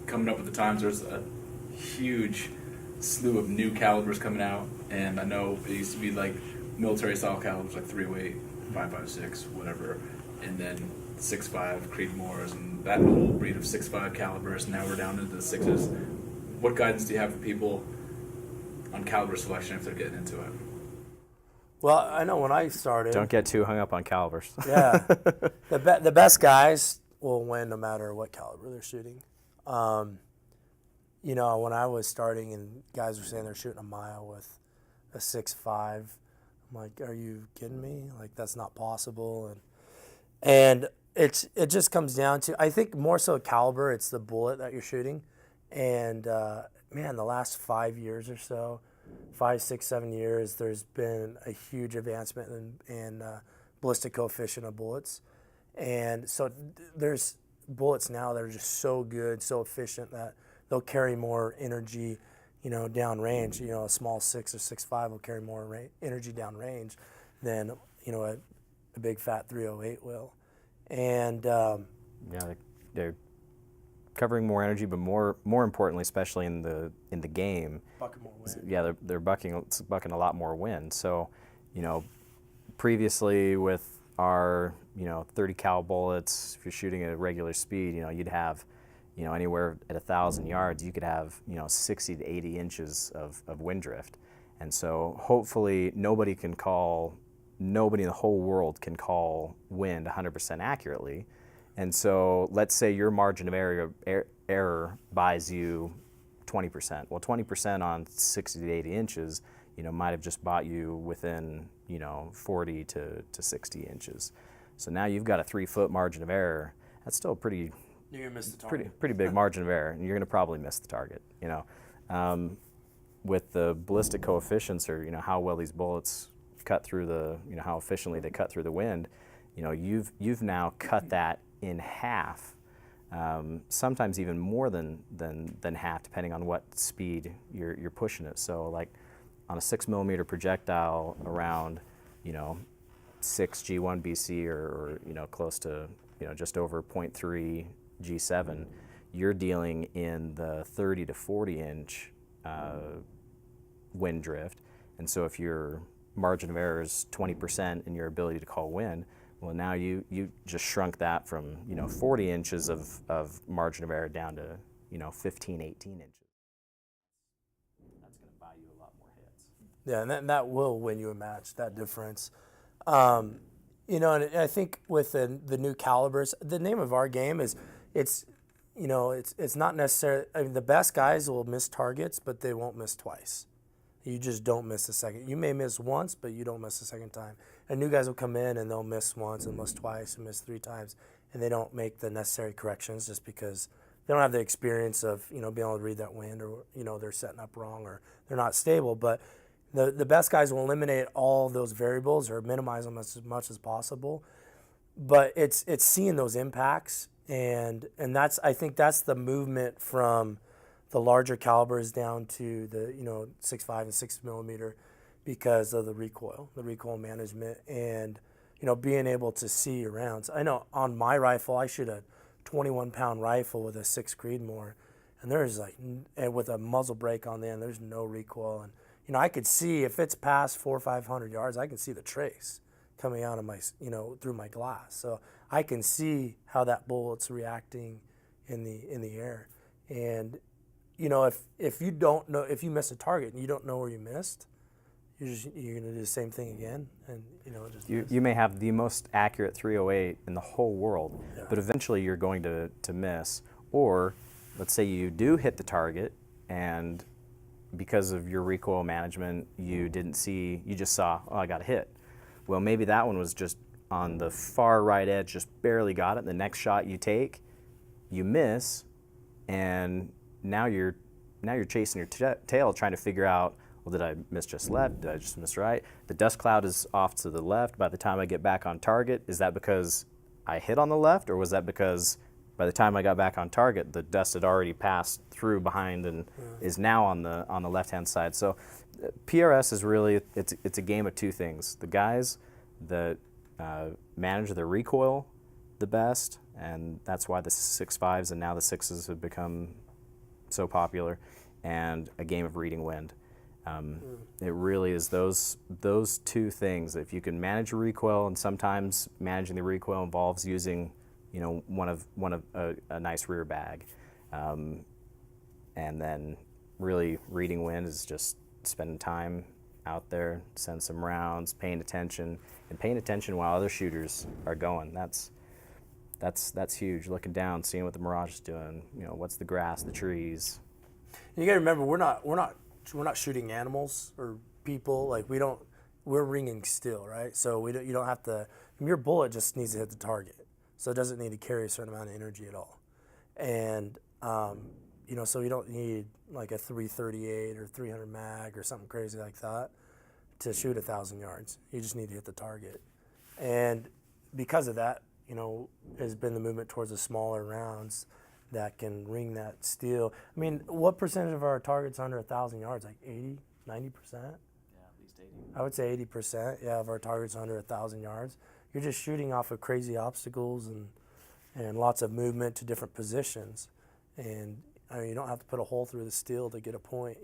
coming up with the times, there's a huge slew of new calibers coming out, and I know it used to be like military style calibers like 308, 5.56, whatever, and then 6.5 Creedmoors and that whole breed of 6.5 calibers. Now we're down into the sixes. What guidance do you have for people on caliber selection if they're getting into it? Well, I know when I started. Don't get too hung up on calibers. Yeah, the best guys will win no matter what caliber they're shooting. You know, when I was starting and guys were saying they're shooting a mile with a 6.5, I'm like, are you kidding me? Like, that's not possible. And it just comes down to, I think more so caliber, it's the bullet that you're shooting. And man, the last 5 years or so, 5, 6, 7 years, there's been a huge advancement in ballistic coefficient of bullets. And so there's bullets now that are just so good, so efficient that they'll carry more energy, you know, down range. You know, a small 6 or 6.5 will carry more energy down range than, you know, a big fat 308 will. And yeah, they're covering more energy, but more importantly, especially in the game, bucking more wind. Yeah, they're bucking a lot more wind. So, you know, previously with our 30 cal bullets, if you're shooting at a regular speed, you know, you'd have, you know, anywhere at 1,000 yards, you could have, you know, 60 to 80 inches of wind drift. And so hopefully nobody in the whole world can call wind 100% accurately. And so let's say your margin of error buys you 20%. Well, 20% on 60 to 80 inches, you know, might have just bought you within, you know, 40 to 60 inches. So now you've got a 3-foot margin of error. That's still a pretty You're gonna miss the target. pretty big margin of error, and you're going to probably miss the target. You know, with the ballistic coefficients, or you know how well these bullets cut through you know how efficiently they cut through the wind. You know, you've now cut that in half, sometimes even more than half, depending on what speed you're pushing it. So like on a 6mm projectile around, you know, 6 G1 BC or you know close to, you know, just over 0.3 G7, you're dealing in the 30 to 40 inch wind drift. And so if your margin of error is 20% in your ability to call wind, well, now you just shrunk that from, you know, 40 inches of margin of error down to, you know, 15, 18 inches. That's going to buy you a lot more hits. Yeah, and that will win you a match, that difference. You know, and I think with the new calibers, the name of our game is, it's not necessarily, I mean, the best guys will miss targets, but they won't miss twice. You just don't miss the second. You may miss once, but you don't miss the second time. And new guys will come in and they'll miss once and miss twice and miss 3 times, and they don't make the necessary corrections just because they don't have the experience of, you know, being able to read that wind, or, you know, they're setting up wrong or they're not stable. But the best guys will eliminate all those variables or minimize them as much as possible. But it's seeing those impacts, and I think that's the movement from the larger calibers down to the, you know, 6.5 and 6mm, because of the recoil management, and, you know, being able to see your rounds. I know on my rifle, I shoot a 21-pound rifle with a 6 Creedmoor, and there's like, and with a muzzle brake on the end, there's no recoil. And, you know, I could see if it's past 400 or 500 yards, I can see the trace coming out of my, you know, through my glass. So I can see how that bullet's reacting in the air. And, you know, if you don't know, if you miss a target and you don't know where you missed, you're gonna do the same thing again, and, you know, just you may have the most accurate 308 in the whole world, yeah. but eventually you're going to miss. Or let's say you do hit the target, and because of your recoil management, you just saw, oh, I got a hit. Well, maybe that one was just on the far right edge, just barely got it. The next shot you take, you miss, and now you're chasing your tail, trying to figure out, well, did I miss just left? Did I just miss right? The dust cloud is off to the left. By the time I get back on target, is that because I hit on the left, or was that because by the time I got back on target, the dust had already passed through behind and is now on the left-hand side? So PRS is really, it's a game of two things. The guys that manage their recoil the best, and that's why the 6.5s and now the 6s have become, so popular, and a game of reading wind. It really is those two things. If you can manage your recoil, and sometimes managing the recoil involves using, one of a nice rear bag, and then really reading wind is just spending time out there, send some rounds, paying attention while other shooters are going. That's huge. Looking down, seeing what the Mirage is doing. What's the grass, the trees. You got to remember, we're not shooting animals or people. Like we're ringing still, right? So you don't have to. Your bullet just needs to hit the target, so it doesn't need to carry a certain amount of energy at all. And so you don't need like a 338 or 300 mag or something crazy like that to shoot 1,000 yards. You just need to hit the target. And because of that, has been the movement towards the smaller rounds that can ring that steel. I mean, what percentage of our targets under 1,000 yards? Like 80, 90%? Yeah, at least 80. I would say 80%, of our targets under 1,000 yards. You're just shooting off of crazy obstacles and lots of movement to different positions. And you don't have to put a hole through the steel to get a point,